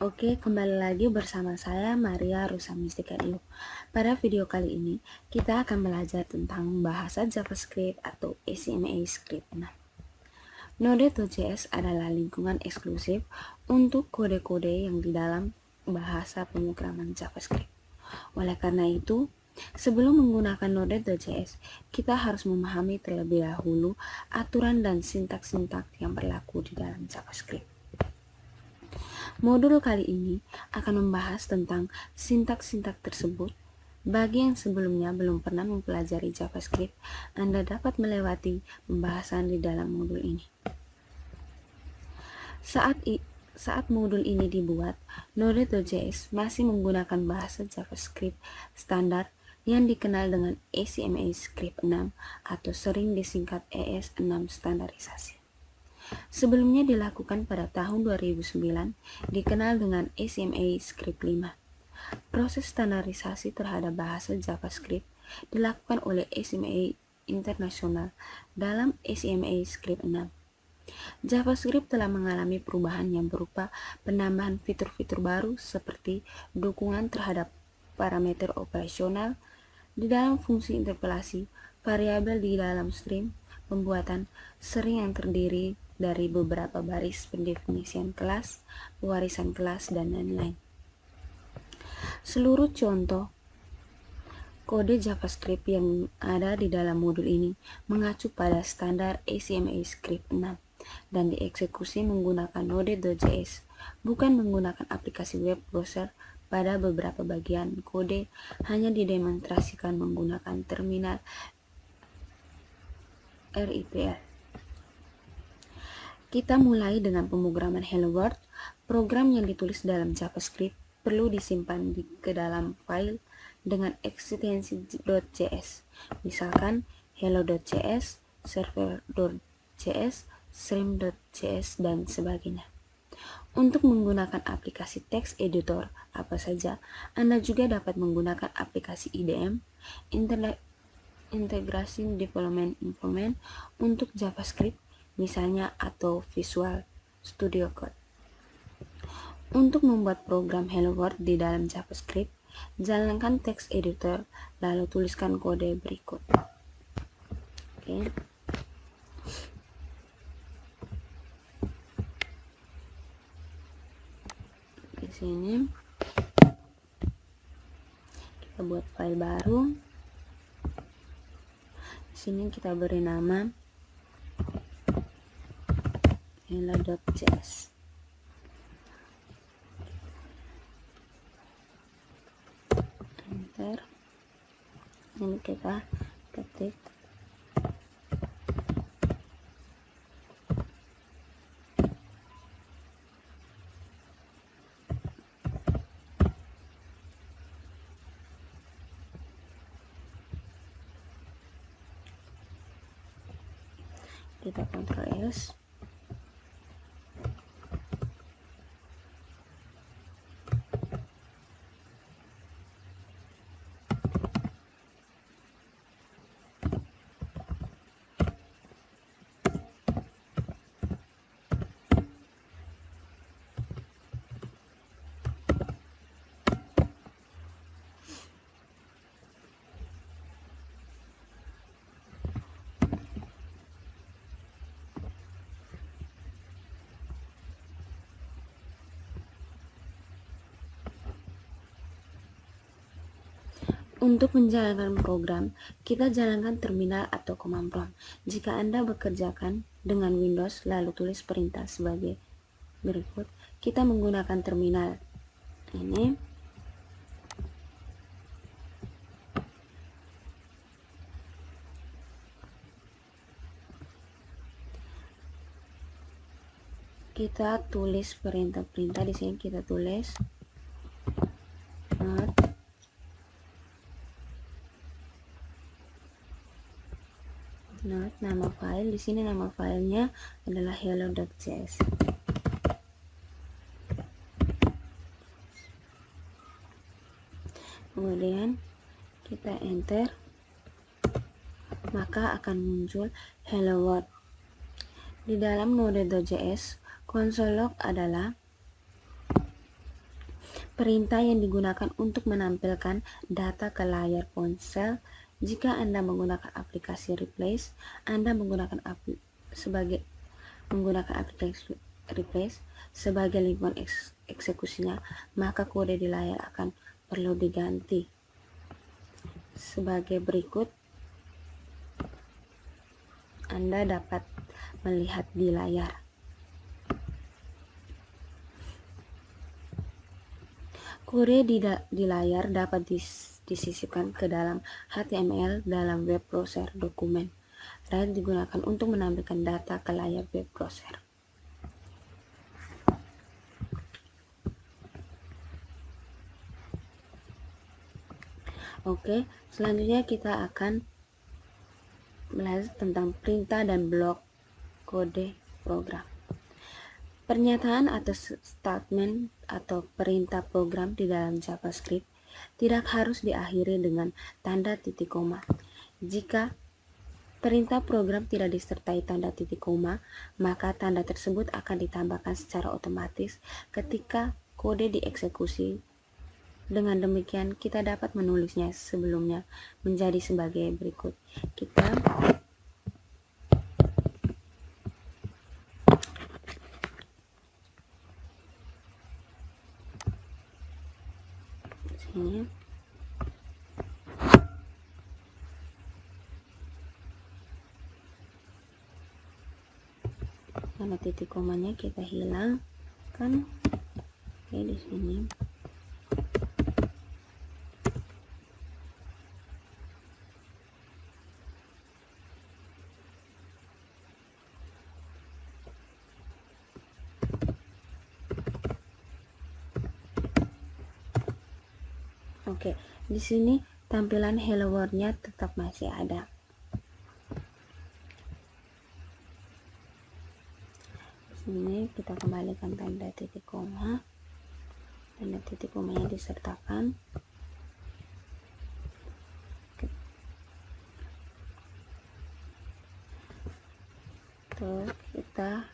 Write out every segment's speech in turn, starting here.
Oke, kembali lagi bersama saya Maria Rusamistika Io. Pada video kali ini, kita akan belajar tentang bahasa JavaScript atau HTML. Node.js adalah lingkungan eksklusif untuk kode-kode yang di dalam bahasa pemrograman JavaScript. Oleh karena itu, sebelum menggunakan Node.js, kita harus memahami terlebih dahulu aturan dan sintaks-sintaks yang berlaku di dalam JavaScript. Modul kali ini akan membahas tentang sintaks-sintaks tersebut. Bagi yang sebelumnya belum pernah mempelajari JavaScript, Anda dapat melewati pembahasan di dalam modul ini. Saat modul ini dibuat, Node.js masih menggunakan bahasa JavaScript standar yang dikenal dengan ECMAScript 6 atau sering disingkat ES6 standarisasi. Sebelumnya dilakukan pada tahun 2009, dikenal dengan ECMAScript 5. Proses standarisasi terhadap bahasa JavaScript dilakukan oleh ECMA Internasional dalam ECMAScript 6. JavaScript telah mengalami perubahan yang berupa penambahan fitur-fitur baru seperti dukungan terhadap parameter operasional di dalam fungsi interpolasi, variabel di dalam string, pembuatan string yang terdiri dari beberapa baris pendefinisian kelas, pewarisan kelas, dan lain-lain. Seluruh contoh kode JavaScript yang ada di dalam modul ini mengacu pada standar ECMAScript 6 dan dieksekusi menggunakan Node.js, bukan menggunakan aplikasi web browser. Pada beberapa bagian kode hanya didemonstrasikan menggunakan terminal RIPL. Kita mulai dengan pemrograman Hello World. Program yang ditulis dalam JavaScript perlu disimpan ke dalam file dengan ekstensi .js, misalkan hello.js, server.js, stream.js, dan sebagainya. Untuk menggunakan aplikasi text editor apa saja, Anda juga dapat menggunakan aplikasi IDM, Integration Development Environment, untuk JavaScript, misalnya, atau Visual Studio Code. Untuk membuat program Hello World di dalam JavaScript, jalankan text editor, lalu tuliskan kode berikut. Oke. Di sini kita buat file baru. Di sini kita beri nama hello.js. Enter. Ini kita ketik kita Ctrl S. Untuk menjalankan program, kita jalankan terminal atau command prompt. Jika Anda bekerjakan dengan Windows, lalu tulis perintah sebagai berikut. Kita menggunakan terminal ini. Kita tulis perintah-perintah di sini. Kita tulis nama file. Di sini nama filenya adalah hello.js. Kemudian kita enter, maka akan muncul hello world. Di dalam Node.js, console log adalah perintah yang digunakan untuk menampilkan data ke layar ponsel. Jika Anda menggunakan aplikasi Replace, Anda menggunakan aplikasi Replace sebagai lingkungan eksekusinya, maka kode di layar akan perlu diganti. Sebagai berikut, Anda dapat melihat di layar. Kode di layar dapat disisipkan ke dalam HTML dalam web browser dokumen. Write digunakan untuk menampilkan data ke layar web browser. Oke, selanjutnya kita akan belajar tentang perintah dan blok kode program. Pernyataan atau statement atau perintah program di dalam JavaScript tidak harus diakhiri dengan tanda titik koma. Jika perintah program tidak disertai tanda titik koma, maka tanda tersebut akan ditambahkan secara otomatis ketika kode dieksekusi. Dengan demikian, kita dapat menulisnya sebelumnya menjadi sebagai berikut. Kita sini tanda titik komanya kita hilangkan. Oke, di sini. Oke, di sini tampilan hello world-nya tetap masih ada. Di sini kita kembalikan tanda titik koma. Tanda titik komanya disertakan. Tuh, kita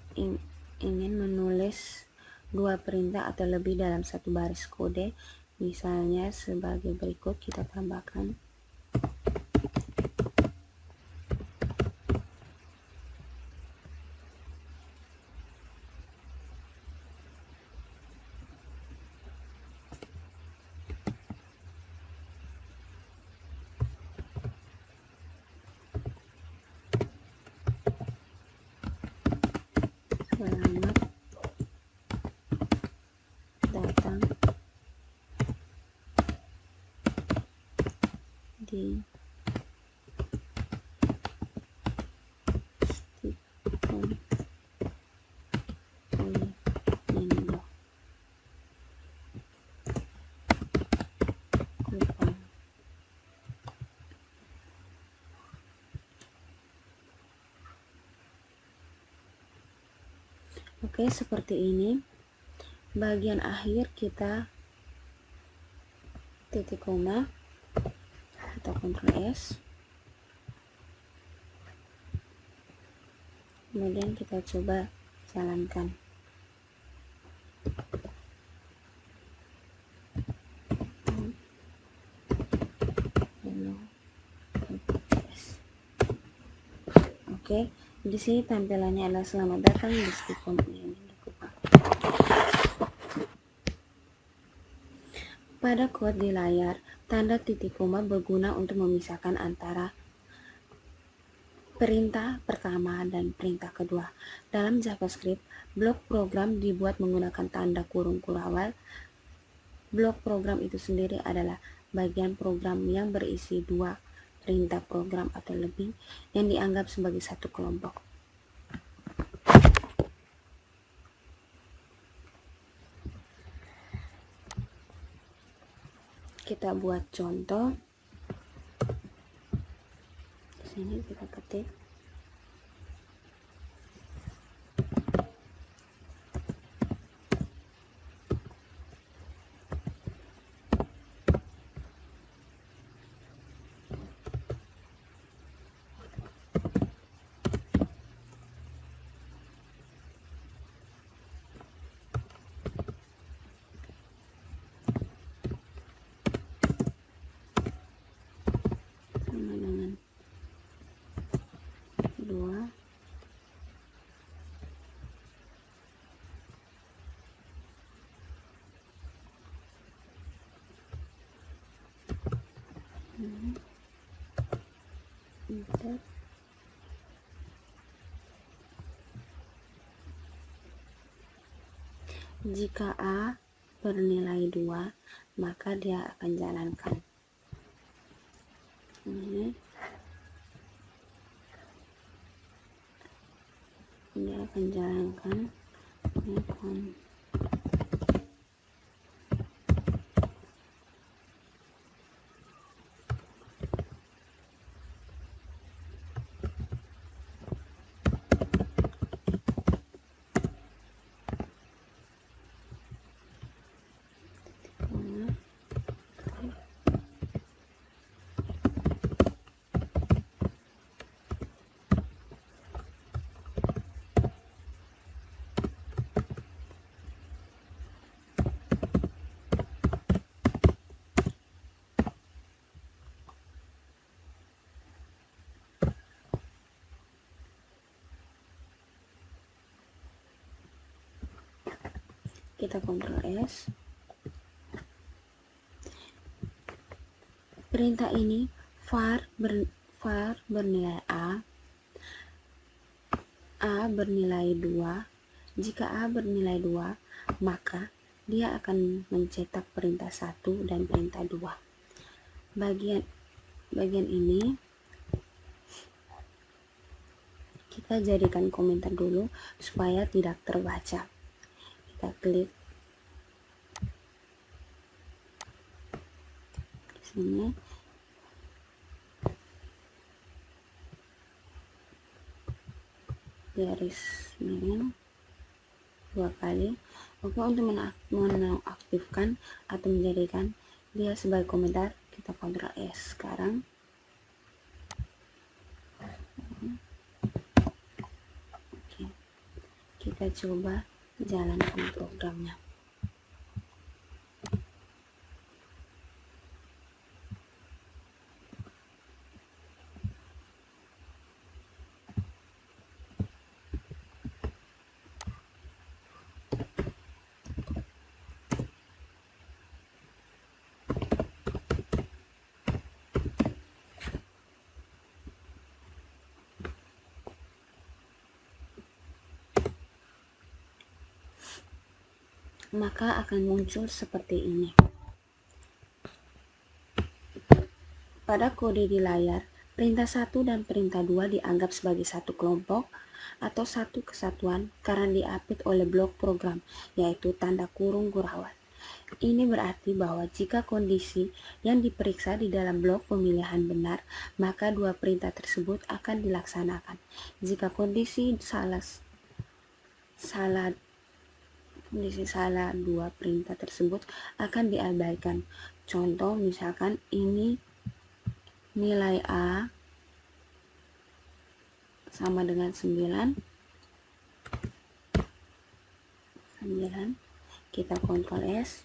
ingin menulis dua perintah atau lebih dalam satu baris kode. Misalnya sebagai berikut, kita tambahkan selamat datang di Stikom Indo Kupang. Oke, seperti ini. Bagian akhir kita titik koma atau Ctrl S. Kemudian kita coba jalankan. Oke, di sini tampilannya adalah selamat datang di Stikom Indo Kupang. Pada kode di layar, tanda titik koma berguna untuk memisahkan antara perintah pertama dan perintah kedua. Dalam JavaScript, blok program dibuat menggunakan tanda kurung kurawal. Blok program itu sendiri adalah bagian program yang berisi dua perintah program atau lebih yang dianggap sebagai satu kelompok. Kita buat contoh. Di sini kita ketik Enter. Jika A bernilai 2, maka dia akan jalankan. Ini dia akan jalankan kita Ctrl S. Perintah ini var bernilai A bernilai 2. Jika A bernilai 2, maka dia akan mencetak perintah 1 dan perintah 2. Bagian ini kita jadikan komentar dulu supaya tidak terbaca. Kita klik di sini. Garis miring 2 kali. Oke, untuk menonaktifkan atau menjadikan dia sebagai komentar, kita Ctrl S sekarang. Oke, kita coba jalankan programnya. Maka akan muncul seperti ini. Pada kode di layar, perintah 1 dan perintah 2 dianggap sebagai satu kelompok atau satu kesatuan karena diapit oleh blok program, yaitu tanda kurung kurawat. Ini berarti bahwa jika kondisi yang diperiksa di dalam blok pemilihan benar, maka dua perintah tersebut akan dilaksanakan. Jika kondisi salah, dua perintah tersebut akan diabaikan. Contoh misalkan ini nilai A sama dengan 9, kita Ctrl S.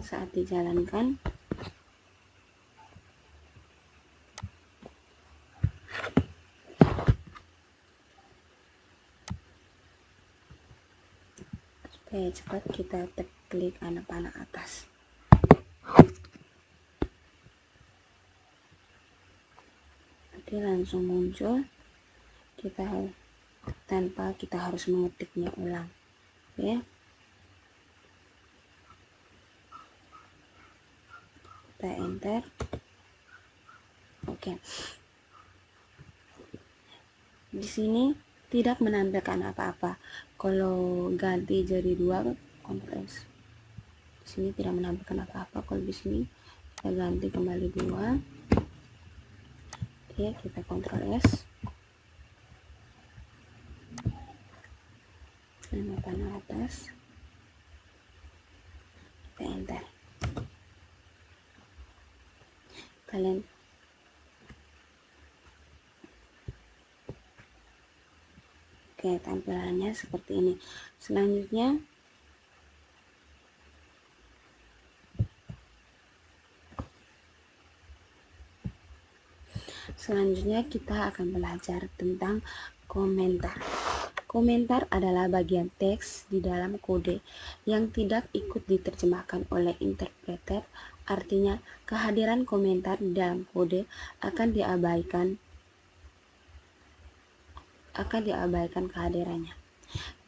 Saat dijalankan, supaya cepat kita klik panah atas. Nanti langsung muncul, tanpa kita harus mengetiknya ulang. Oke. Kita enter. Oke. Di sini tidak menampilkan apa-apa. Kalau ganti jadi 2, Ctrl S. Di sini tidak menampilkan apa-apa. Kalau di sini kita ganti kembali 2. Oke, kita Ctrl S. Panah atas. Kita enter. Kalian Oke, tampilannya seperti ini. Selanjutnya kita akan belajar tentang komentar. Komentar adalah bagian teks di dalam kode yang tidak ikut diterjemahkan oleh interpreter Artinya, kehadiran komentar di dalam kode akan diabaikan kehadirannya.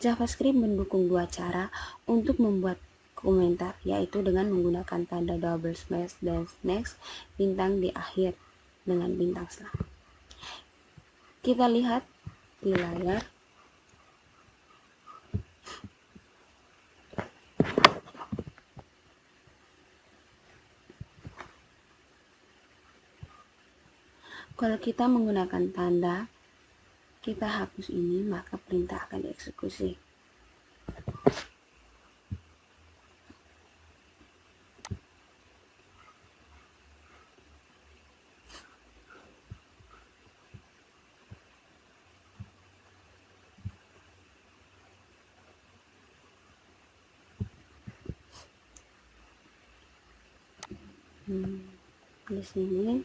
JavaScript mendukung dua cara untuk membuat komentar, yaitu dengan menggunakan tanda double slash dan next bintang di akhir dengan bintang selang. Kita lihat di layar. Kalau kita menggunakan tanda, kita hapus ini, maka perintah akan dieksekusi. Di sini,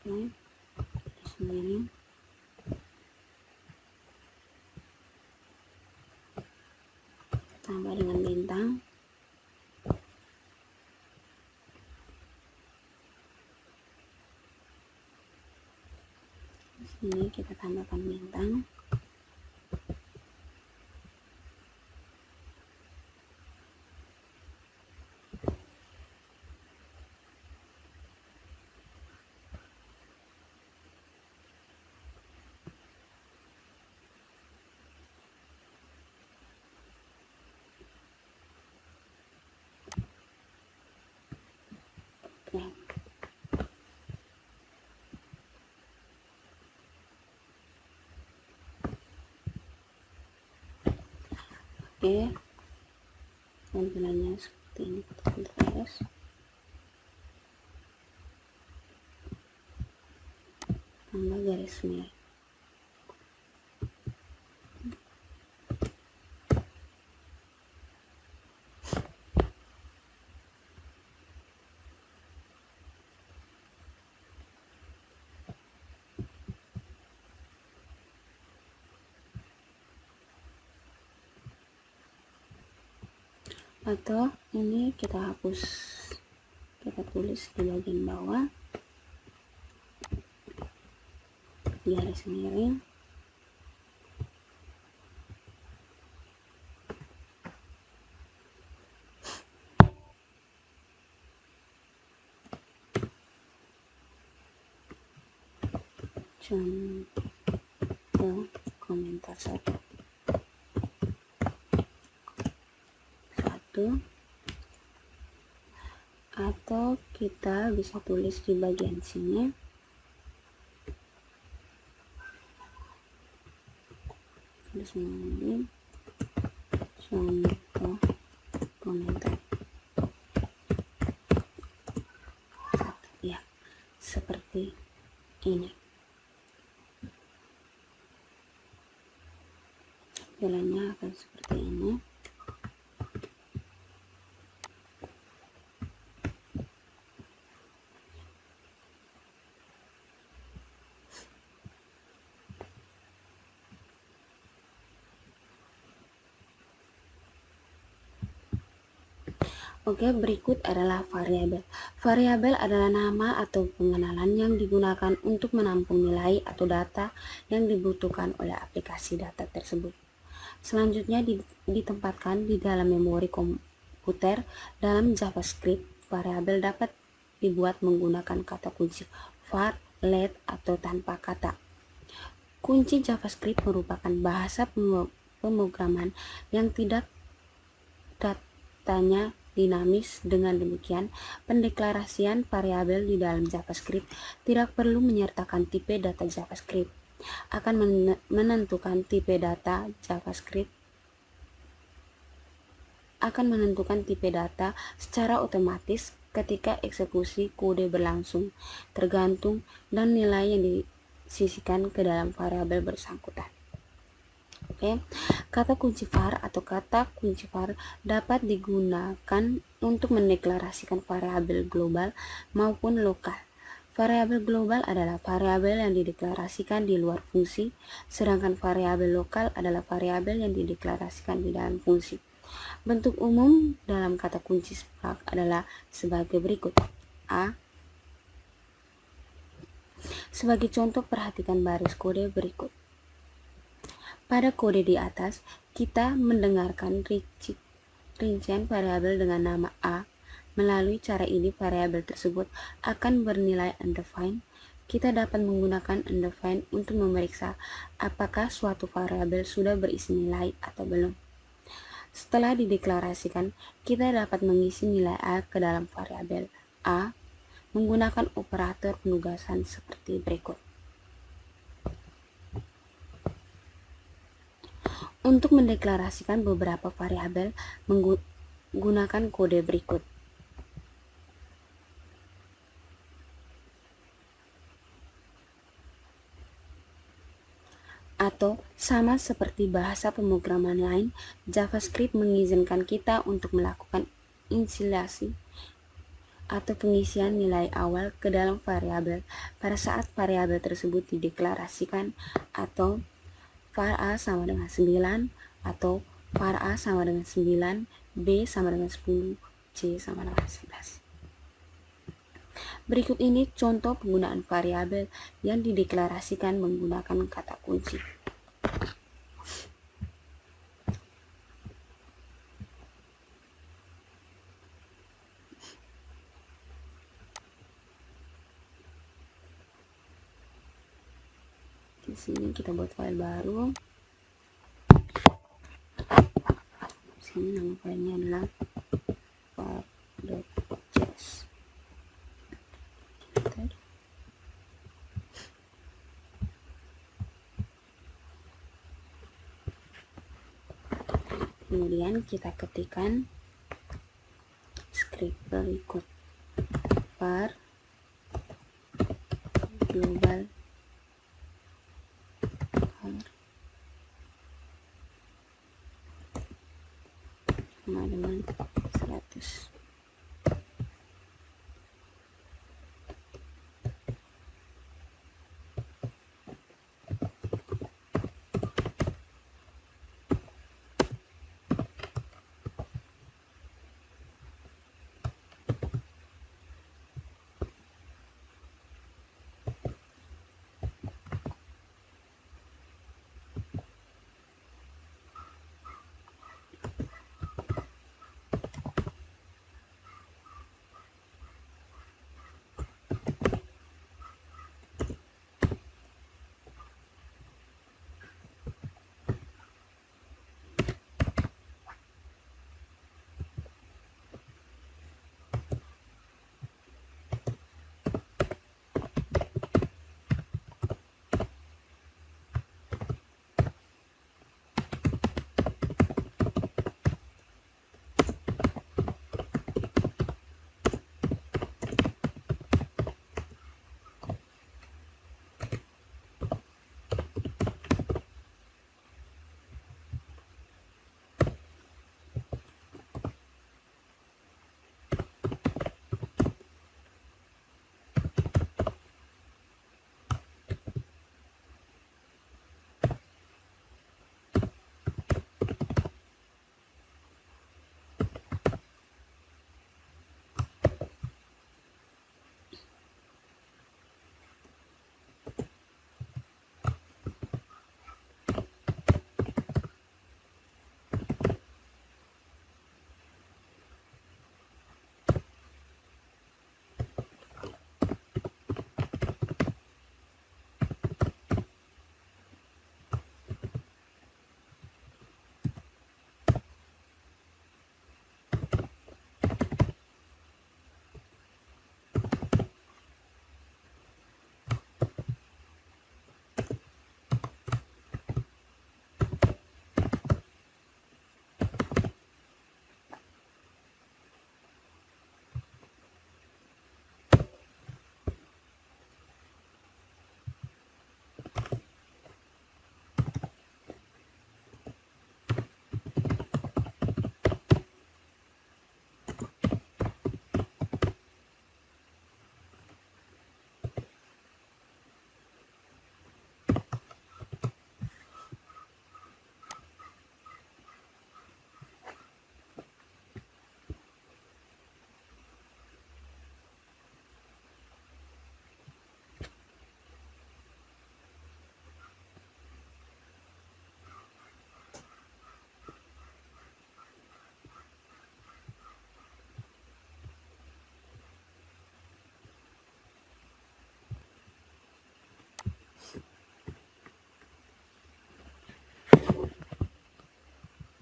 di sini, tambah dengan bintang. Di sini kita tambahkan bintang. Oke, tampilannya seperti ini. Terus tambah garis merah. Atau ini kita hapus, kita tulis di bagian bawah garis miring, contoh komentar satu, atau kita bisa tulis di bagian sini ini contoh komentar satu, ya, seperti ini. Jalannya akan seperti ini. Oke, berikut adalah variabel. Variabel adalah nama atau pengenalan yang digunakan untuk menampung nilai atau data yang dibutuhkan oleh aplikasi data tersebut. Selanjutnya ditempatkan di dalam memori komputer. Dalam JavaScript, variabel dapat dibuat menggunakan kata kunci var, let, atau tanpa kata. Kunci JavaScript merupakan bahasa pemrograman yang tidak datanya dinamis. Dengan demikian, pendeklarasian variabel di dalam JavaScript tidak perlu menyertakan tipe data JavaScript. Akan menentukan tipe data JavaScript secara otomatis ketika eksekusi kode berlangsung, tergantung dan nilai yang disisihkan ke dalam variabel bersangkutan. Oke, kata kunci var atau kata kunci var dapat digunakan untuk mendeklarasikan variabel global maupun lokal. Variabel global adalah variabel yang dideklarasikan di luar fungsi, sedangkan variabel lokal adalah variabel yang dideklarasikan di dalam fungsi. Bentuk umum dalam kata kunci Spark adalah sebagai berikut. A. Sebagai contoh, perhatikan baris kode berikut. Pada kode di atas, kita mendengarkan rincian variabel dengan nama A. Melalui cara ini, variabel tersebut akan bernilai undefined. Kita dapat menggunakan undefined untuk memeriksa apakah suatu variabel sudah berisi nilai atau belum. Setelah dideklarasikan, kita dapat mengisi nilai A ke dalam variabel A menggunakan operator penugasan seperti berikut. Untuk mendeklarasikan beberapa variabel menggunakan kode berikut. Atau sama seperti bahasa pemrograman lain, JavaScript mengizinkan kita untuk melakukan inisialisasi atau pengisian nilai awal ke dalam variabel pada saat variabel tersebut dideklarasikan, atau var A sama dengan 9, atau var A sama dengan 9, B sama dengan 10, C sama dengan 11. Berikut ini contoh penggunaan variabel yang dideklarasikan menggunakan kata kunci. Di sini kita buat file baru. Di sini nama filenya adalah var.js. Kemudian kita ketikkan script berikut, var global sama dengan 100.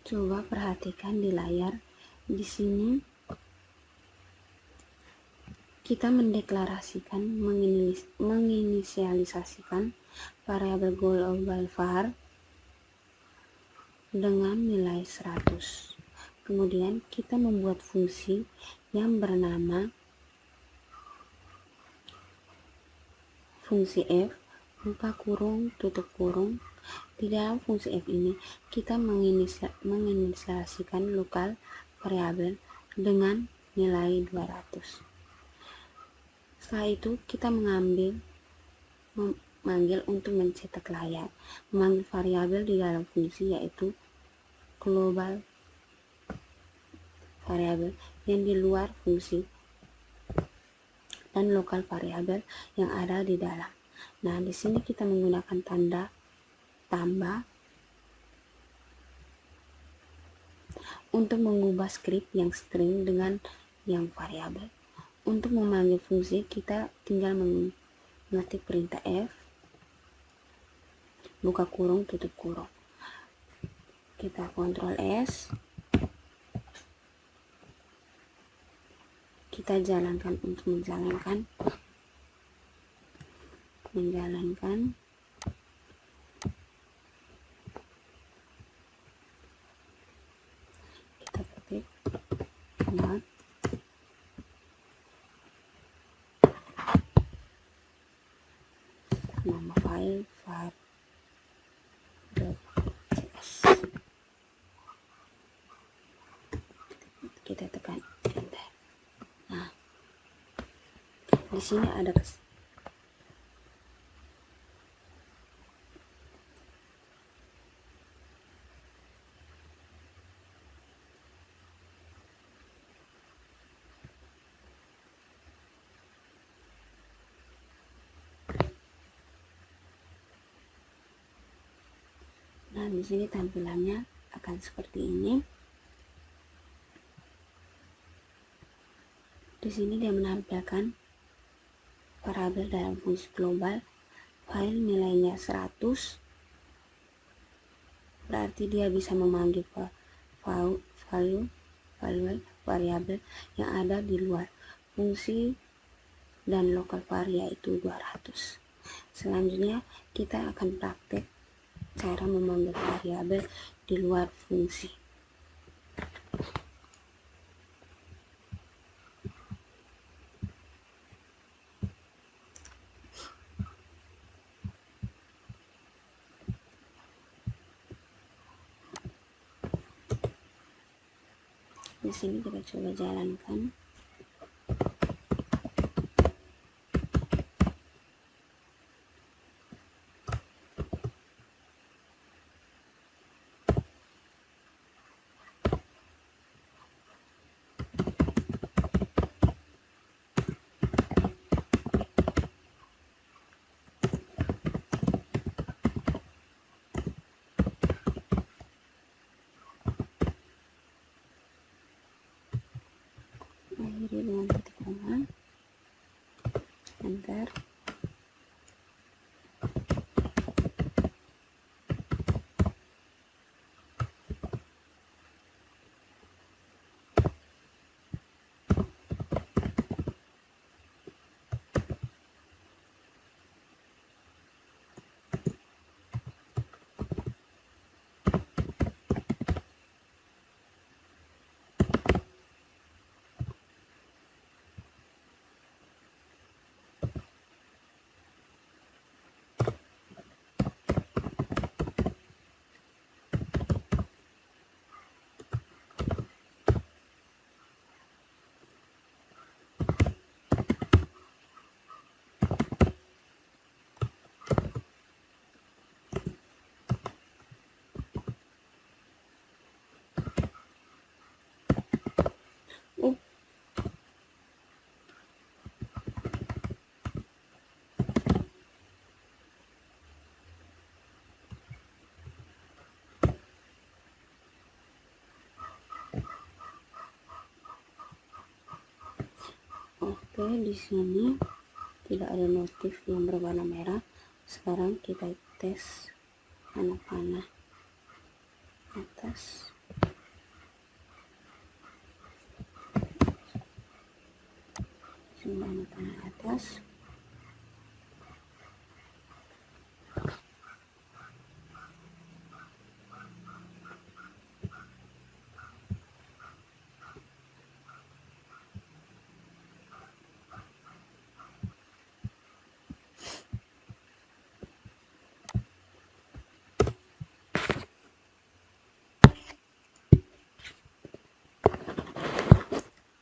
Coba perhatikan di layar. Di sini kita mendeklarasikan, menginisialisasikan variabel global var dengan nilai 100. Kemudian kita membuat fungsi yang bernama fungsi f, buka kurung, tutup kurung. Di dalam fungsi f ini kita menginisialisasikan lokal variabel dengan nilai 200. Setelah itu kita memanggil untuk mencetak layar, memanggil variabel di dalam fungsi yaitu global variabel yang di luar fungsi dan lokal variabel yang ada di dalam. Nah, di sini kita menggunakan tanda tambah untuk mengubah script yang string dengan yang variabel. Untuk memanggil fungsi kita tinggal mengetik perintah f, buka kurung, tutup kurung. Kita Ctrl S, kita jalankan untuk menjalankan kita ketik not nama file var.cs, kita tekan enter. Nah, di sini ada Nah, di sini tampilannya akan seperti ini. Di sini dia menampilkan variabel dalam fungsi global, file nilainya 100, berarti dia bisa memanggil variabel yang ada di luar fungsi dan lokal var yaitu 200. Selanjutnya kita akan praktek cara memanggil variabel di luar fungsi. Di sini kita coba jalankan. Akhiri dengan titik koma, enter. Oke, di sini tidak ada notif yang berwarna merah. Sekarang kita tes panah-panah atas.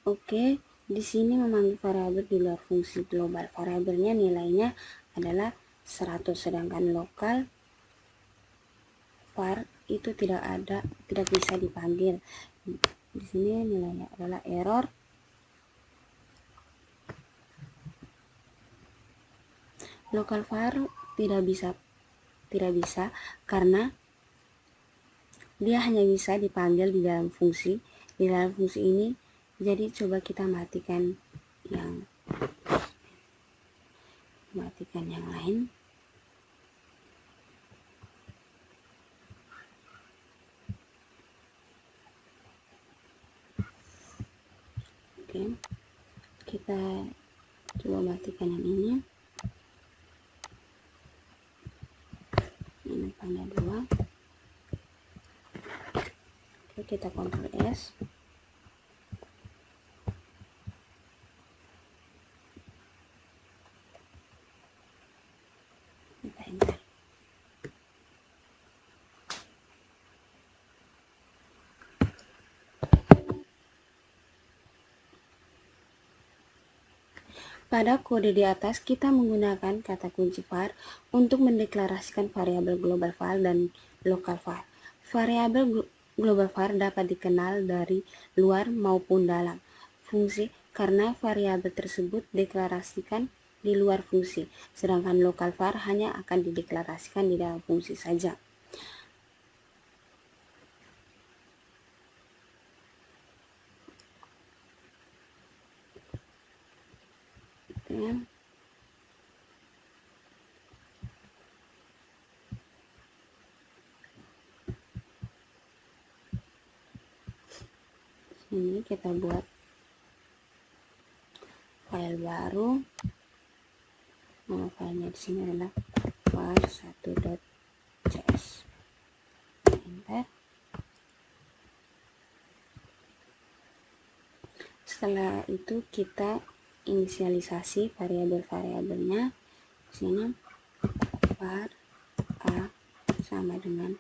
Oke, di sini memanggil variabel di luar fungsi global. Variabelnya nilainya adalah 100, sedangkan lokal var itu tidak bisa dipanggil. Di sini nilainya adalah error. Lokal var tidak bisa karena dia hanya bisa dipanggil di dalam fungsi. Di dalam fungsi ini, jadi coba kita matikan yang lain. Oke, kita coba matikan yang ini. Ini pada 2. Oke, kita Ctrl S. Kita enter. Pada kode di atas, kita menggunakan kata kunci var untuk mendeklarasikan variabel global var dan lokal var. Variabel global var dapat dikenal dari luar maupun dalam fungsi karena variabel tersebut deklarasikan di luar fungsi, sedangkan lokal var hanya akan dideklarasikan di dalam fungsi saja. Ini kita buat file baru. Nama filenya di sini adalah var1.cs. Enter. Setelah itu kita inisialisasi variabel-variabelnya. Di sini var a sama dengan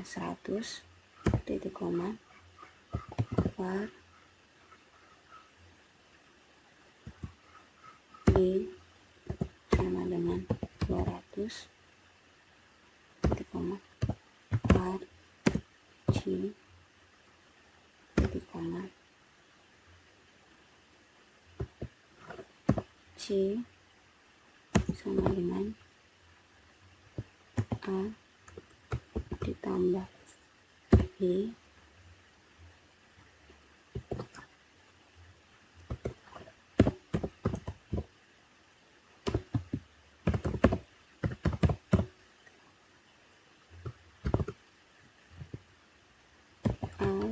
100 titik koma, var b sama dengan 200 titik koma, var c titik koma, c sama dengan a ditambah b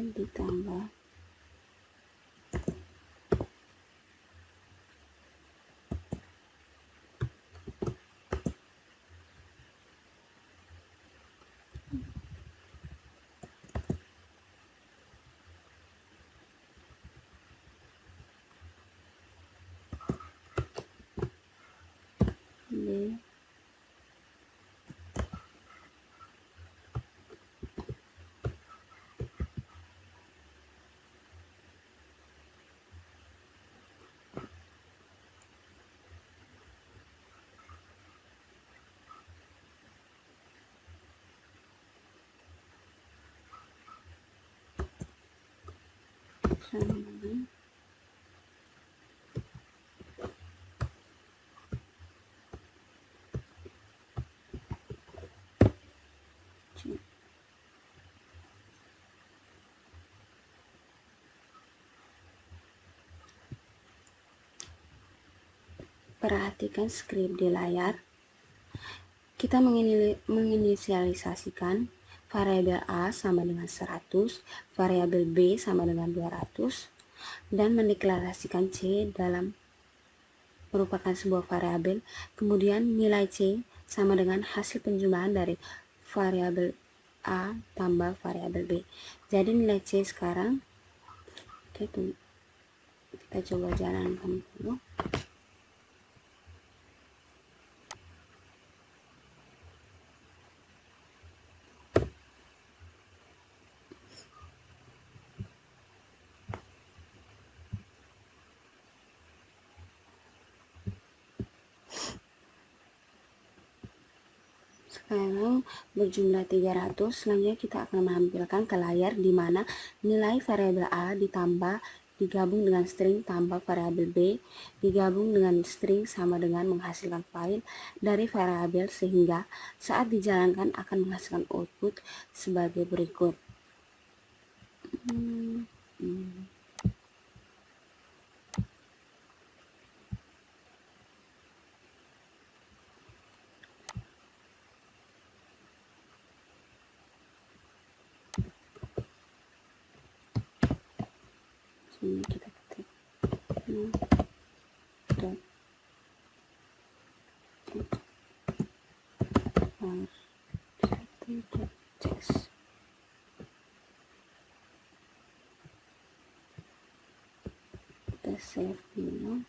ditambah b sama dengan c. Perhatikan skrip di layar. Kita menginisialisasikan variabel A sama dengan 100, variabel B sama dengan 200, dan mendeklarasikan C dalam merupakan sebuah variabel. Kemudian nilai C sama dengan hasil penjumlahan dari variabel A tambah variabel B. Jadi nilai C sekarang, kita coba jalankan dulu. Sekarang berjumlah 300. Selanjutnya kita akan menampilkan ke layar di mana nilai variabel A ditambah digabung dengan string tambah variabel B digabung dengan string sama dengan menghasilkan file dari variabel, sehingga saat dijalankan akan menghasilkan output sebagai berikut. Sini kita ketik kita save dulu.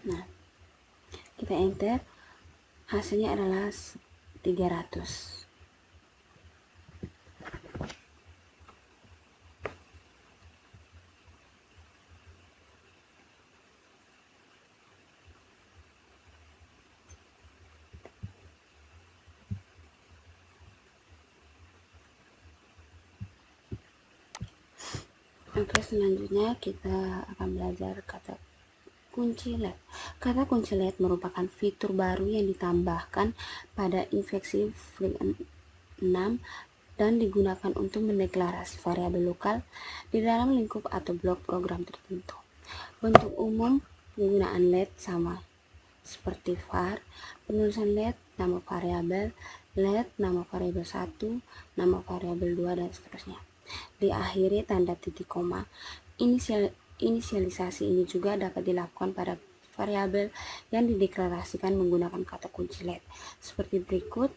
Nah, kita enter, hasilnya adalah 300. Oke, selanjutnya kita akan belajar kata kunci LED. Kata kunci LED merupakan fitur baru yang ditambahkan pada infeksi Flink 6 dan digunakan untuk mendeklarasi variabel lokal di dalam lingkup atau blok program tertentu. Bentuk umum penggunaan LED sama seperti var, penulisan LED, nama variabel, LED, nama variabel 1, nama variabel 2, dan seterusnya. Diakhiri tanda titik koma. Inisialisasi ini juga dapat dilakukan pada variabel yang dideklarasikan menggunakan kata kunci LED seperti berikut.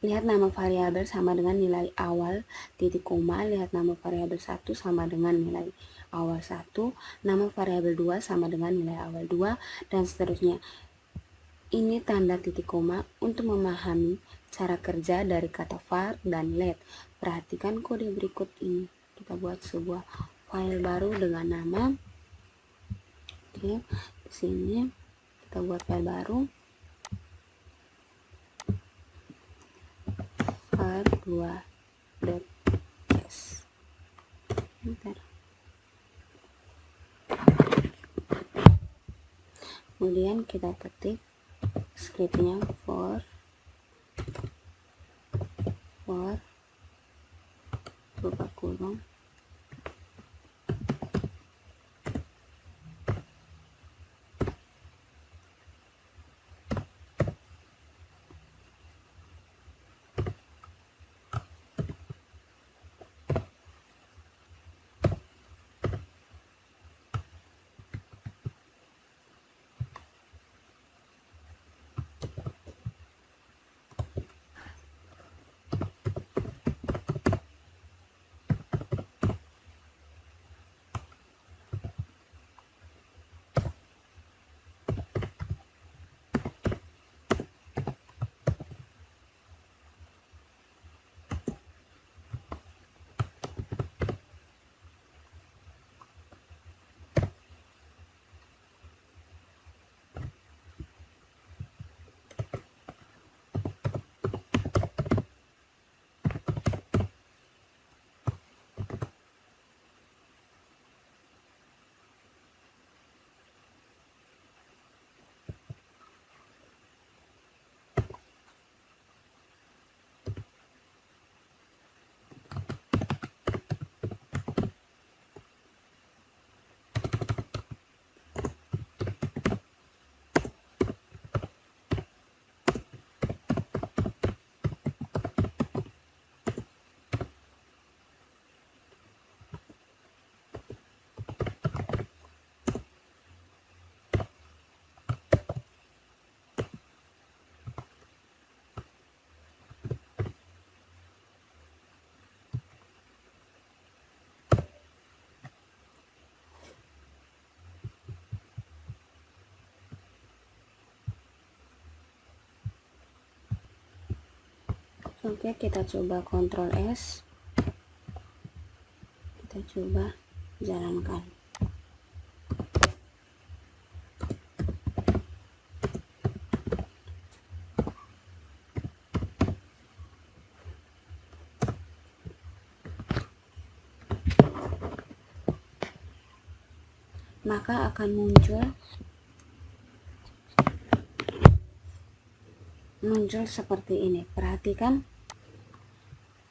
Lihat nama variabel sama dengan nilai awal titik koma, lihat nama variabel 1 sama dengan nilai awal 1, nama variabel 2 sama dengan nilai awal 2, dan seterusnya. Ini tanda titik koma untuk memahami cara kerja dari kata var dan LED. Perhatikan kode berikut ini. Kita buat sebuah file baru dengan nama. Oke, di sini kita buat file baru. var2.cs. Kemudian kita ketik scriptnya for buka kurung Oke, kita coba Ctrl S, kita coba jalankan. Maka akan muncul seperti ini. Perhatikan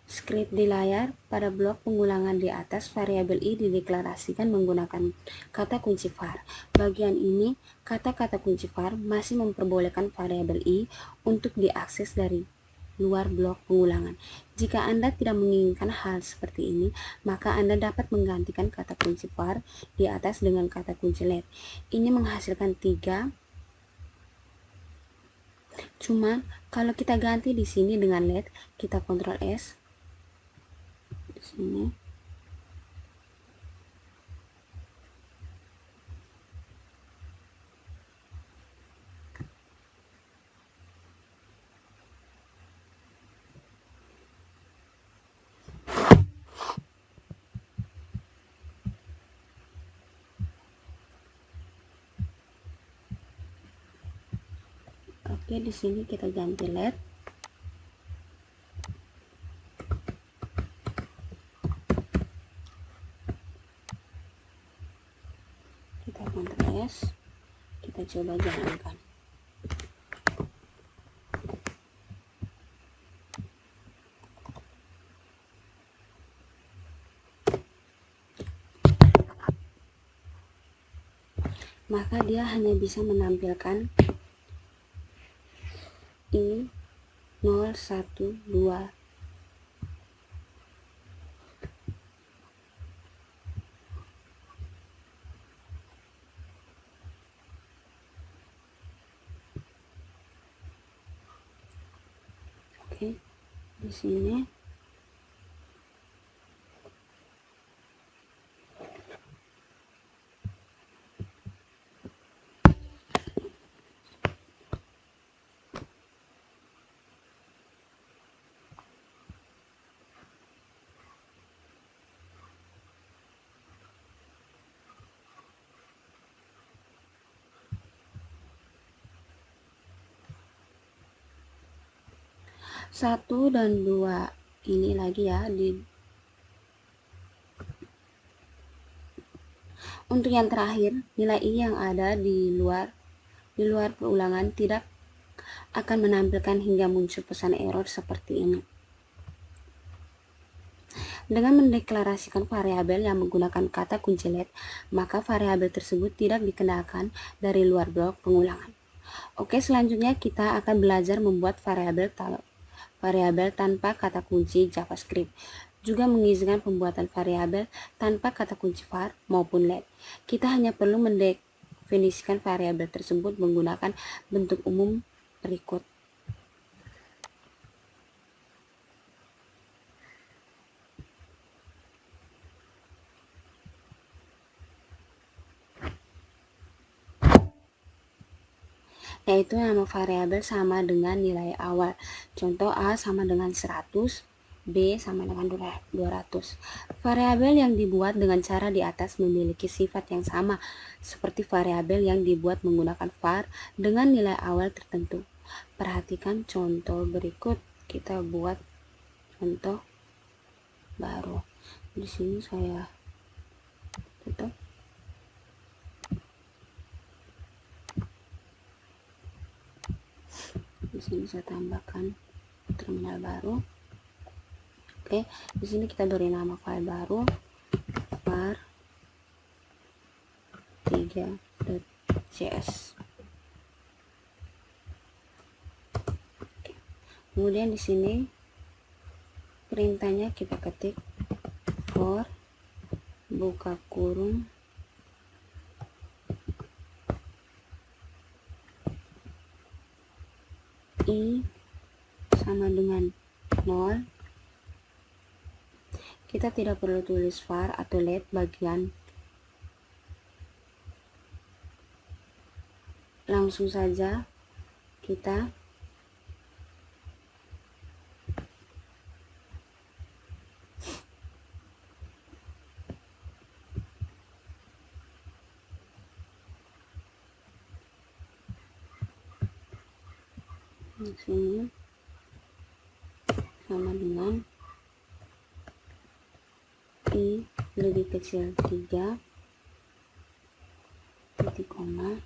skrip di layar. Pada blok pengulangan di atas, variabel i dideklarasikan menggunakan kata kunci var. Bagian ini, kata-kata kunci var masih memperbolehkan variabel i untuk diakses dari luar blok pengulangan. Jika Anda tidak menginginkan hal seperti ini, maka Anda dapat menggantikan kata kunci var di atas dengan kata kunci let. Ini menghasilkan 3. Cuma kalau kita ganti di sini dengan let, kita Ctrl S di sini. Oke, di sini kita ganti let. Kita Ctrl S, kita coba jalankan. Maka dia hanya bisa menampilkan I 0, 1, 2. Oke, di sini satu dan 2 ini lagi ya untuk yang terakhir, nilai i yang ada di luar pengulangan tidak akan menampilkan hingga muncul pesan error seperti ini. Dengan mendeklarasikan variabel yang menggunakan kata kunci let, maka variabel tersebut tidak dikenakan dari luar blok pengulangan. Oke, selanjutnya kita akan belajar membuat variabel tanpa kata kunci JavaScript. Juga mengizinkan pembuatan variabel tanpa kata kunci var maupun let. Kita hanya perlu mendefinisikan variabel tersebut menggunakan bentuk umum berikut. Yaitu nama variabel sama dengan nilai awal. Contoh A sama dengan 100, B sama dengan 200. Variabel yang dibuat dengan cara di atas memiliki sifat yang sama seperti variabel yang dibuat menggunakan var dengan nilai awal tertentu. Perhatikan contoh berikut. Kita buat contoh baru. Di sini saya tutup. Di sini saya tambahkan terminal baru. Oke, di sini kita beri nama file baru var 3.js. Kemudian di sini perintahnya kita ketik for buka kurung i sama dengan 0. Kita tidak perlu tulis var atau let bagian. Langsung saja kita Di sini sama dengan I lebih kecil 3 titik koma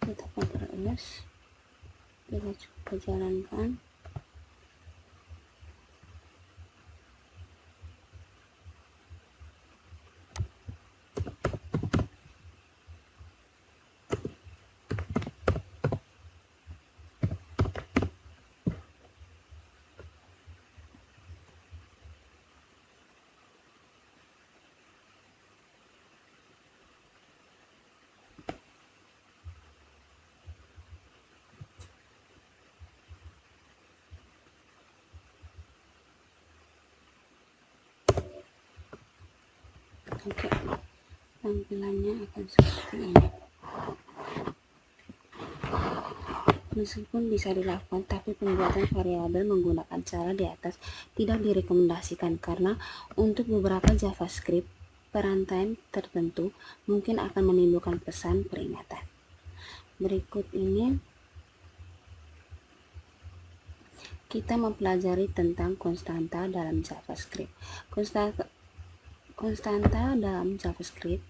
kita Ctrl S, kita coba jalankan. Oke, tampilannya akan seperti ini. Meskipun bisa dilakukan, tapi pembuatan variabel menggunakan cara di atas tidak direkomendasikan karena untuk beberapa JavaScript perantaian tertentu mungkin akan menimbulkan pesan peringatan. Berikut ini kita mempelajari tentang konstanta dalam JavaScript. Konstanta dalam JavaScript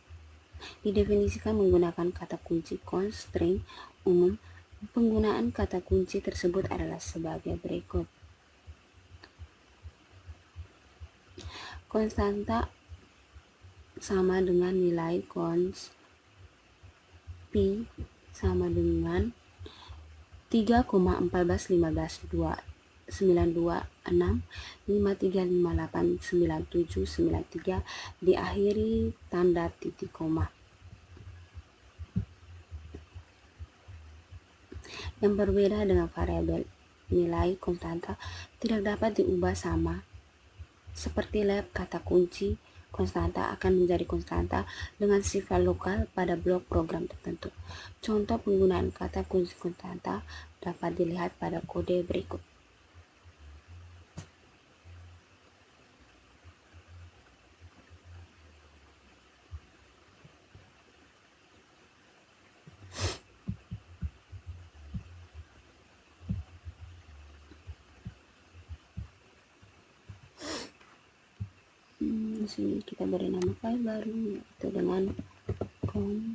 didefinisikan menggunakan kata kunci const string umum. Penggunaan kata kunci tersebut adalah sebagai berikut. Konstanta sama dengan nilai const P sama dengan 3,141292653589793 diakhiri tanda titik koma. Yang berbeda dengan variabel, nilai konstanta tidak dapat diubah sama. Seperti lab kata kunci, konstanta akan menjadi konstanta dengan sifat lokal pada blok program tertentu. Contoh penggunaan kata kunci konstanta dapat dilihat pada kode berikut. Di sini kita beri nama file baru yaitu dengan com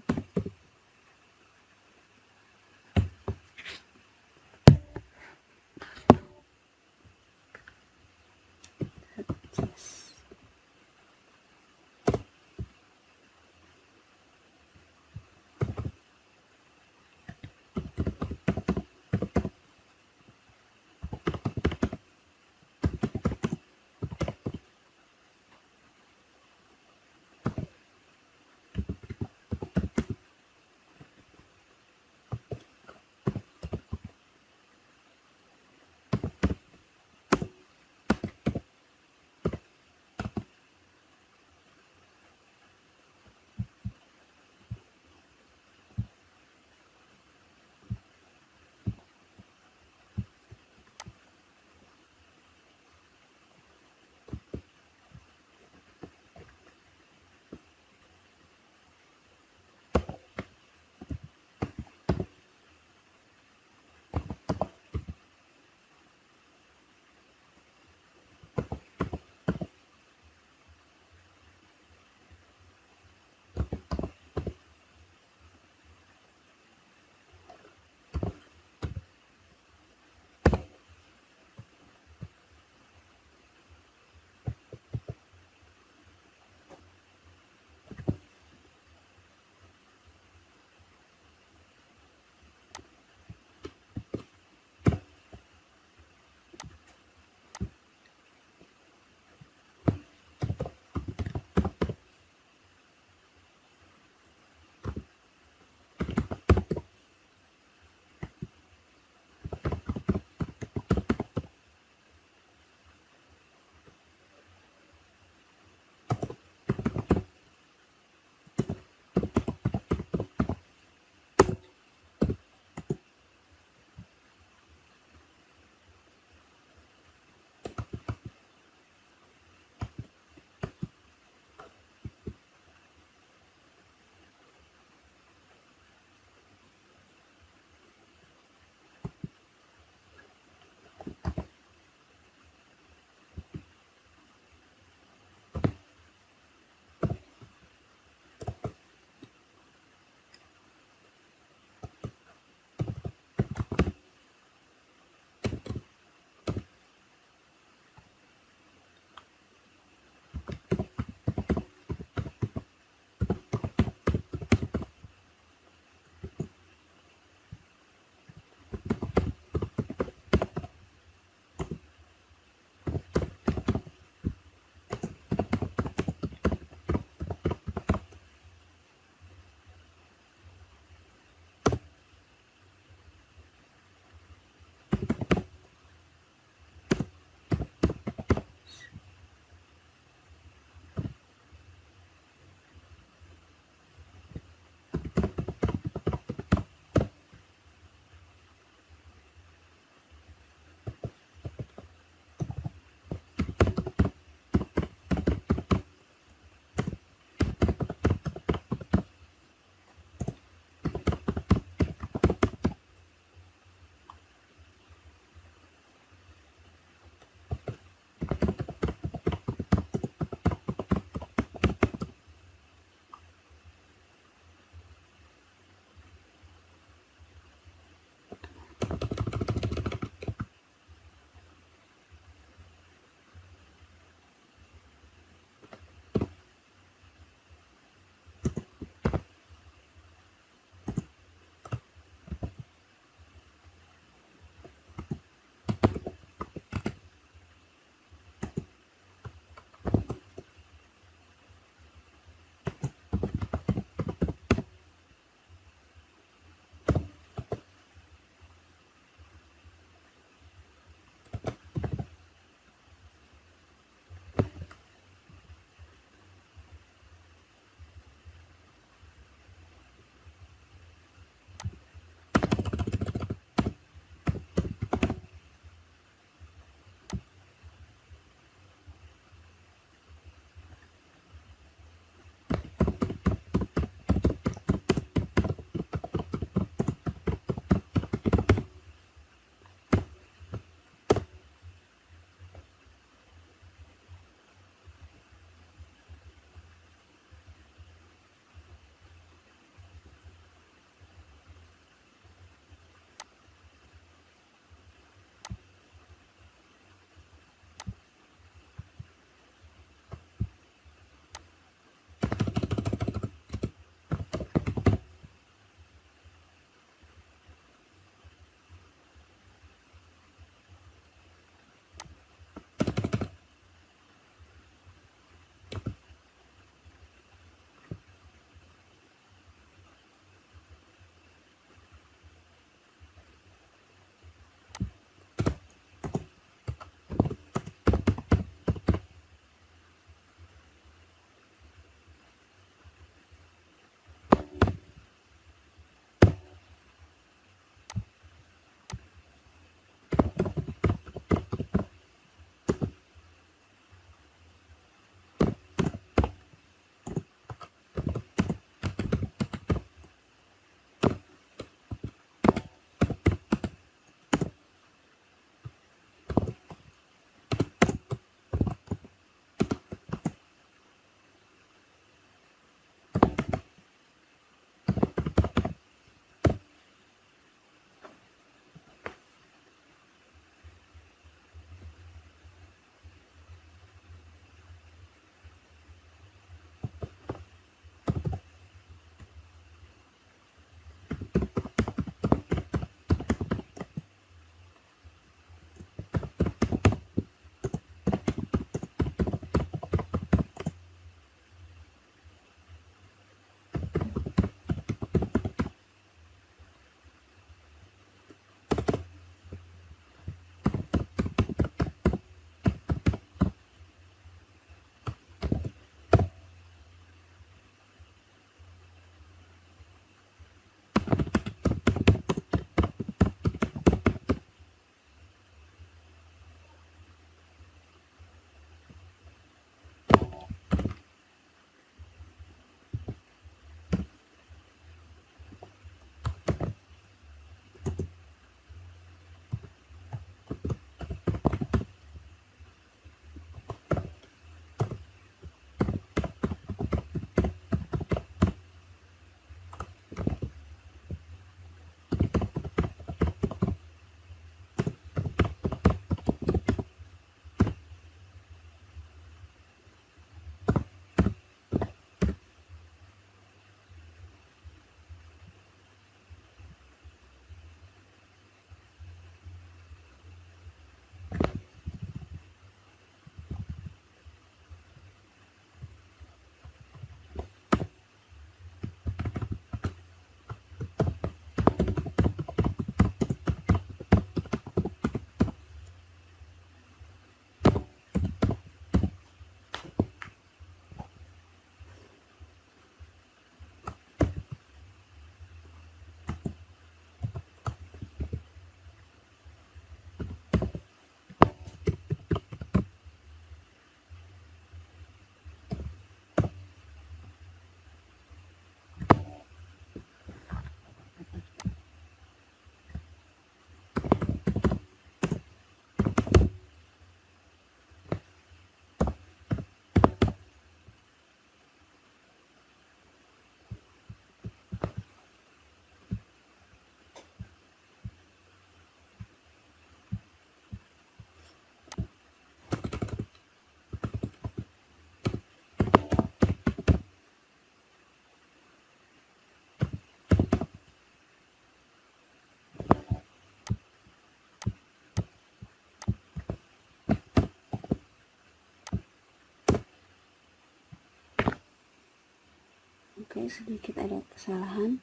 Oke, sedikit ada kesalahan.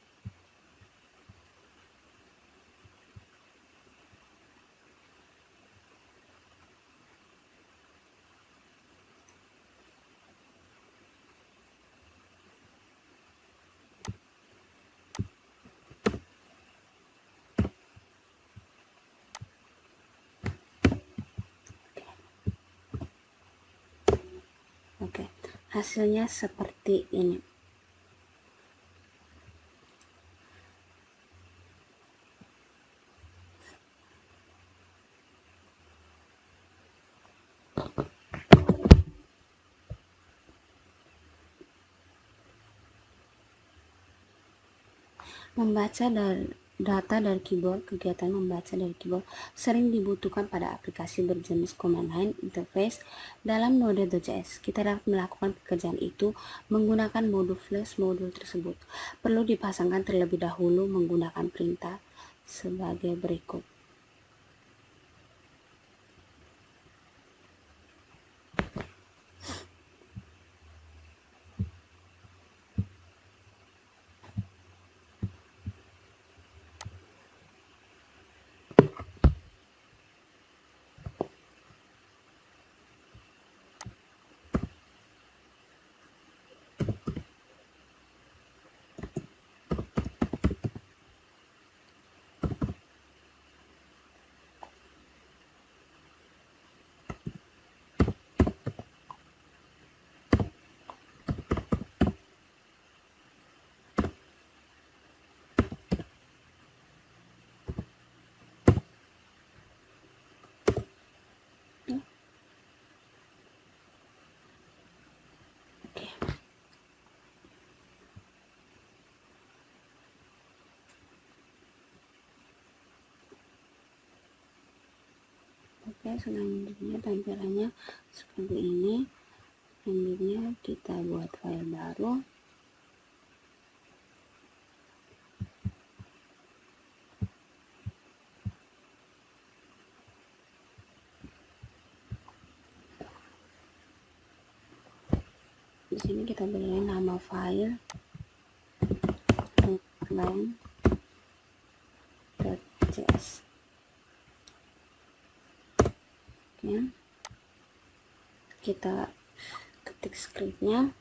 Oke, hasilnya seperti ini. Membaca data dari keyboard. Kegiatan membaca dari keyboard sering dibutuhkan pada aplikasi berjenis command line interface dalam Node.js. Kita dapat melakukan pekerjaan itu menggunakan modul flash. Modul tersebut perlu dipasangkan terlebih dahulu menggunakan perintah sebagai berikut. Oke, selanjutnya tampilannya seperti ini. Selanjutnya kita buat file baru. Di sini kita beri nama file outline.js. Oke, kita ketik scriptnya.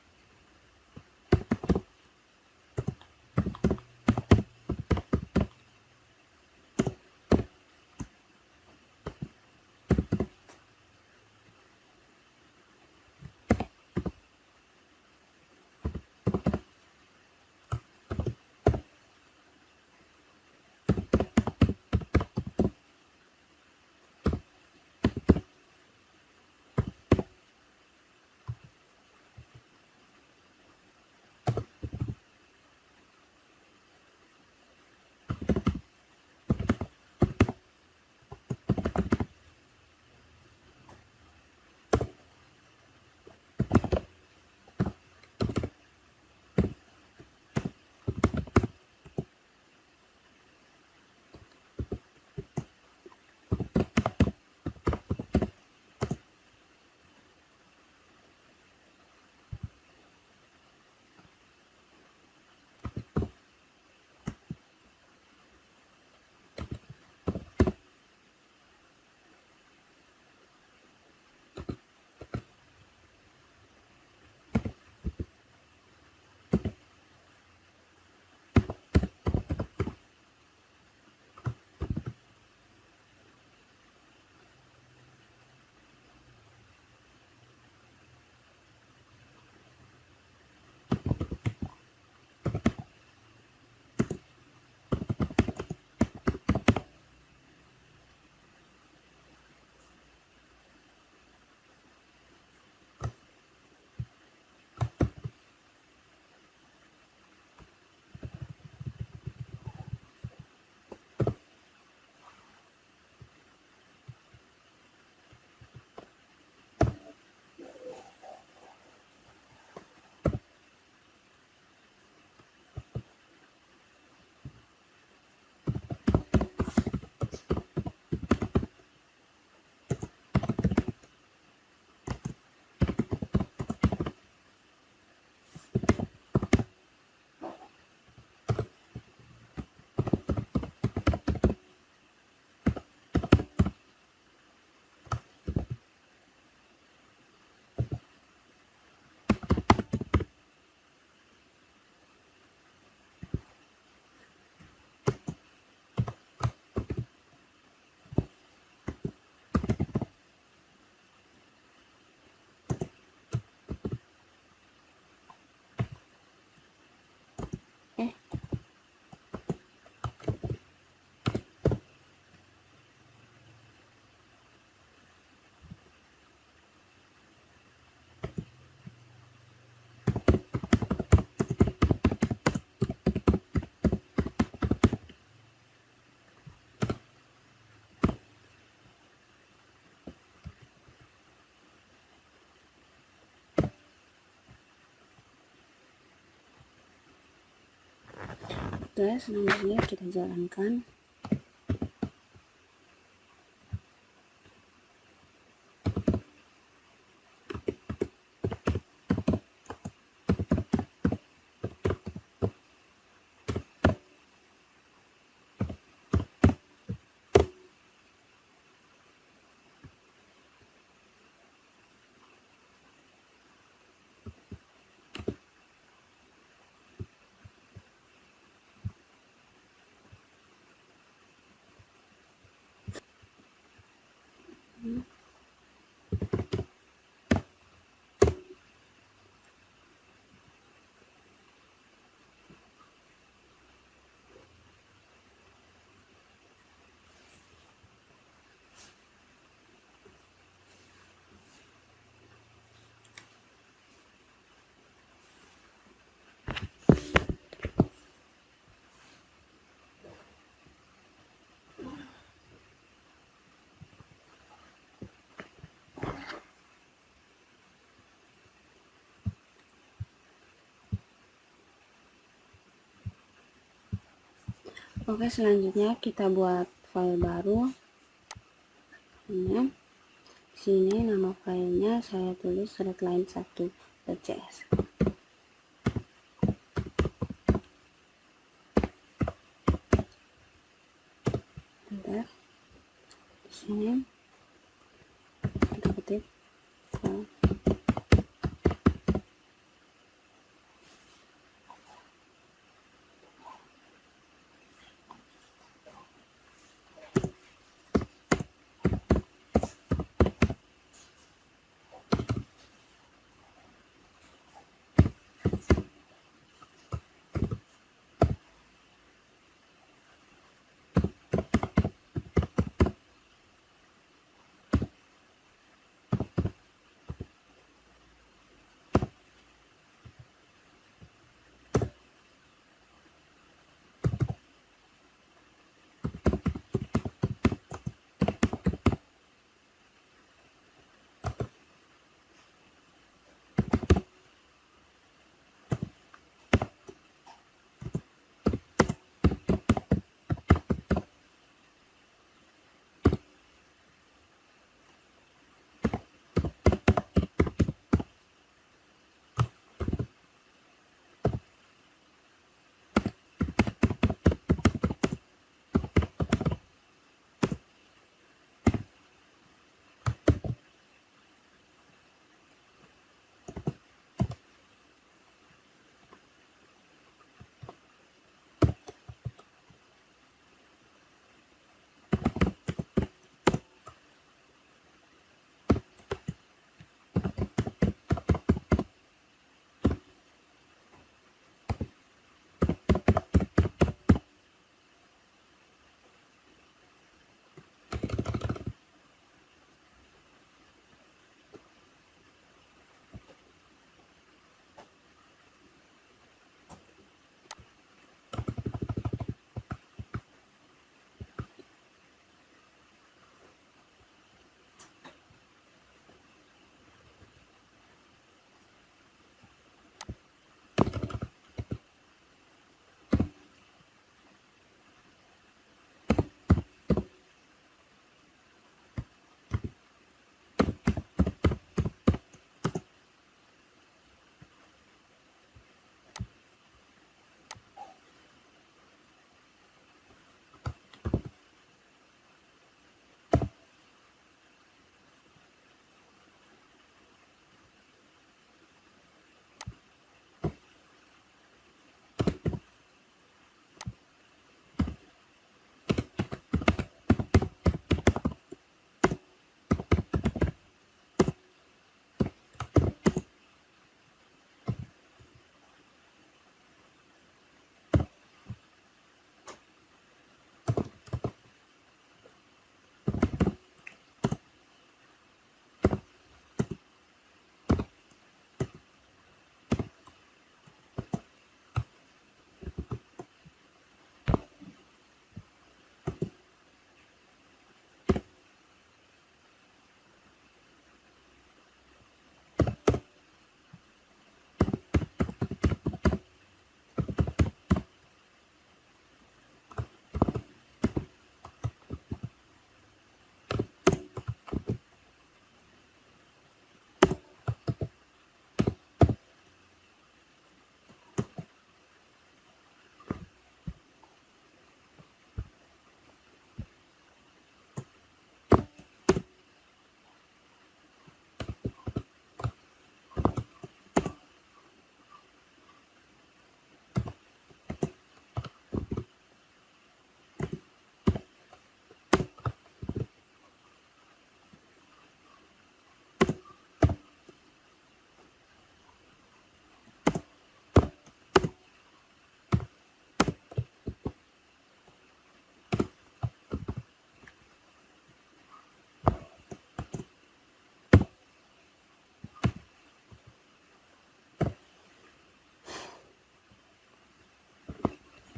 Oke, selanjutnya kita jalankan. Oke, selanjutnya kita buat file baru. Ini, sini nama filenya saya tulis redline1.cs. Bentar, di sini kita ketik file.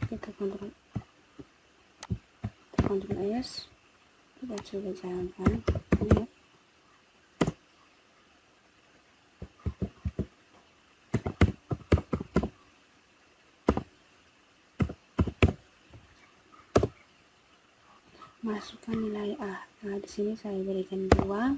kita kontrol S, kita coba jalankan. Lihat. Masukkan nilai A. Nah, di sini saya berikan 2.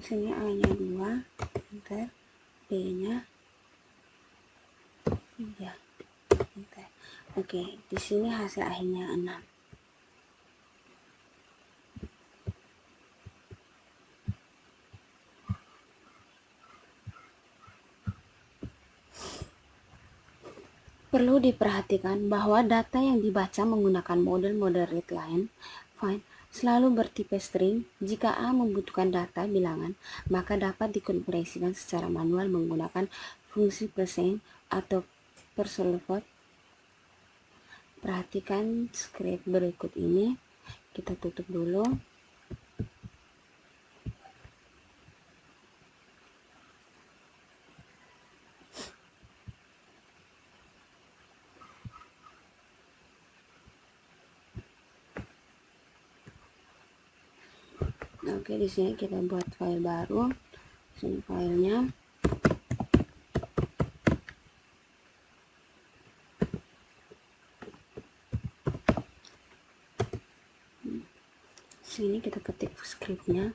Di sini A-nya 2, enter. B-nya 3, enter. Oke, di sini hasil akhirnya 6. Perlu diperhatikan bahwa data yang dibaca menggunakan model readline find selalu bertipe string. Jika A membutuhkan data bilangan, maka dapat dikonversikan secara manual menggunakan fungsi percent atau %. Perhatikan script berikut ini. Kita tutup dulu. Oke, di sini kita buat file baru. Sini filenya. Sini kita ketik scriptnya.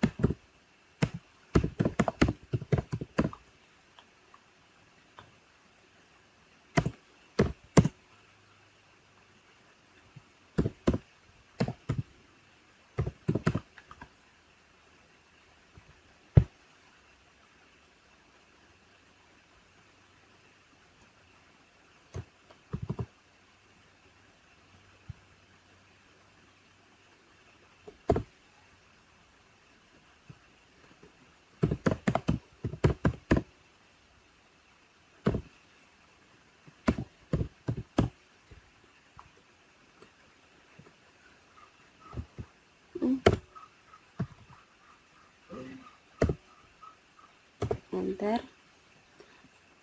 Enter.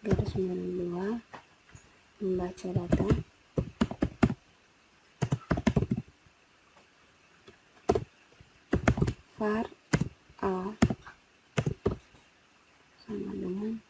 Garis miring 2, membaca data. var A sama dengan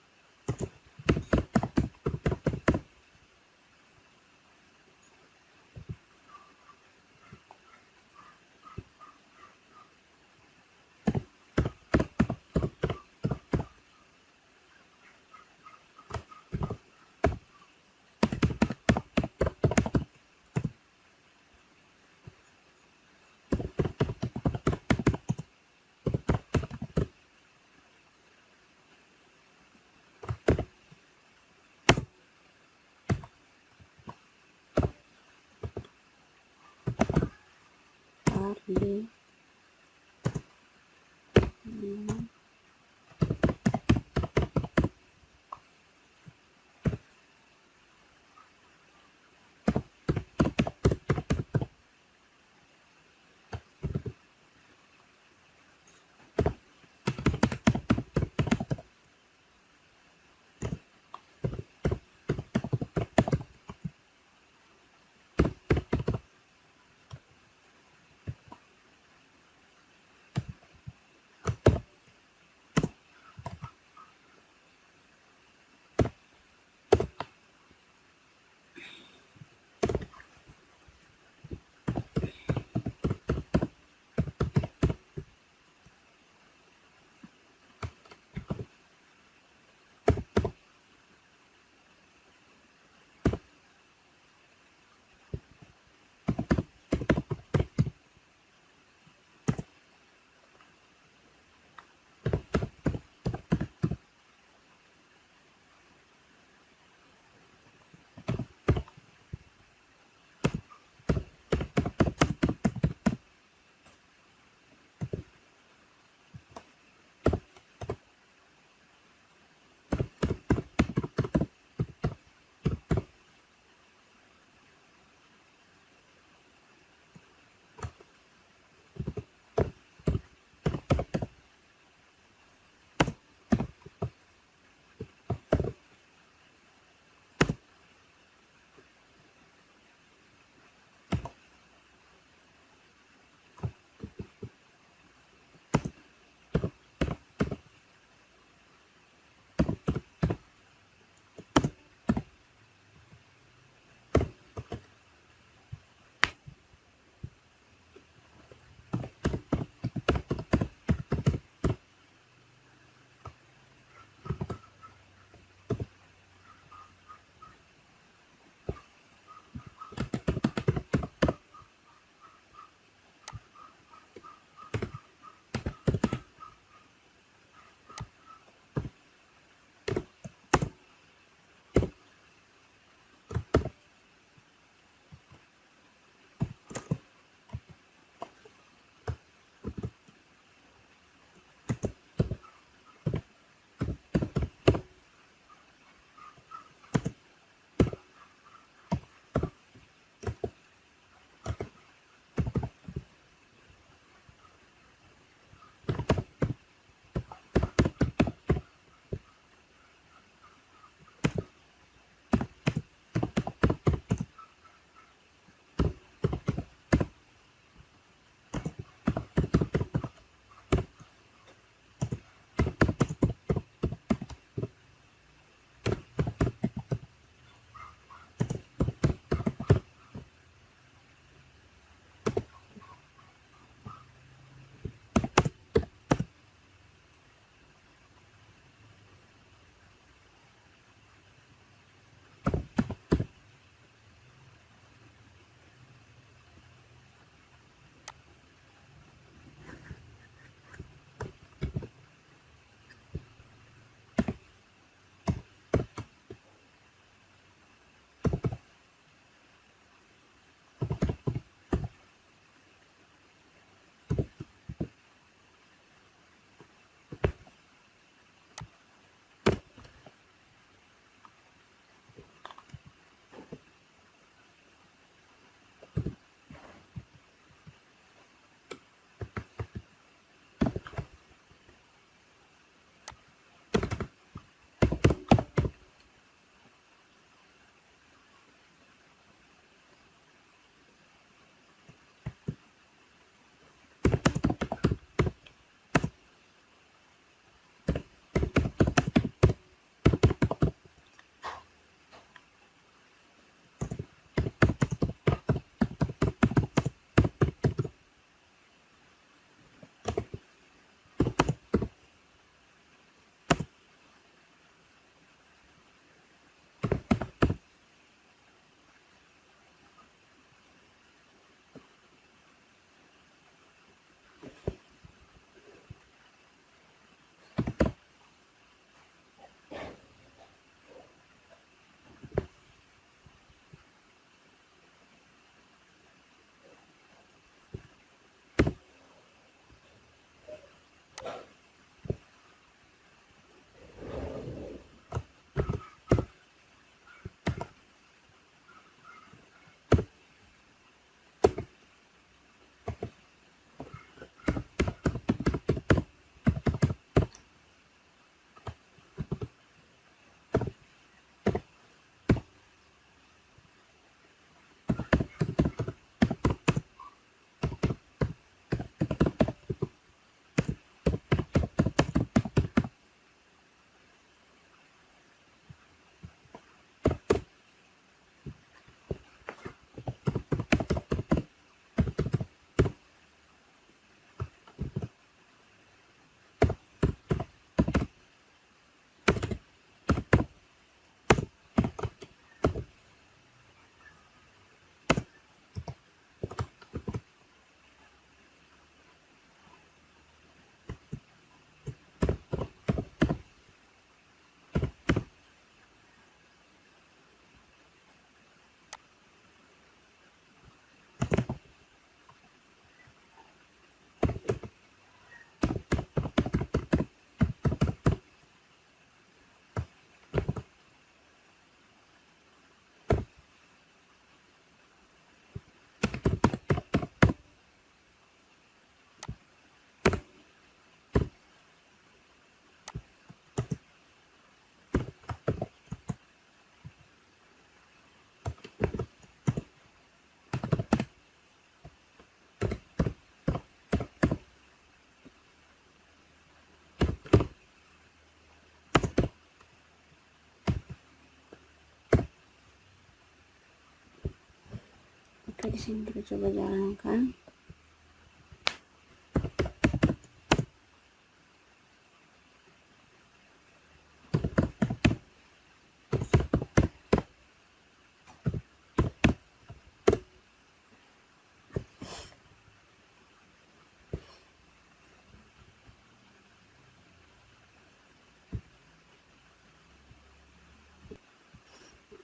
var B. Oke, di sini kita coba jalankan.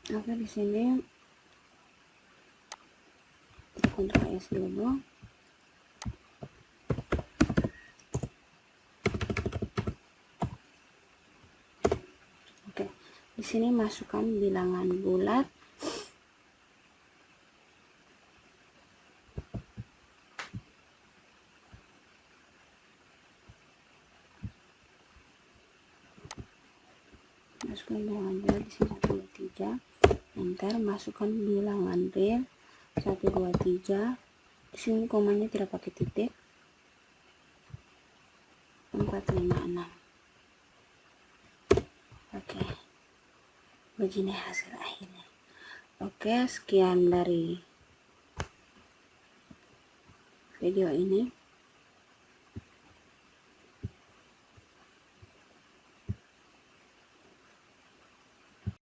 Oke, di sini kita Ctrl S dulu. Oke, di sini masukkan bilangan bulat. Masukkan bilangan bulat di sini 1 2 3. Enter, masukkan bilangan real 1 2 3. Di sini komanya tidak pakai titik. 4 5 6. Oke, begini hasil akhirnya. Oke, sekian dari video ini.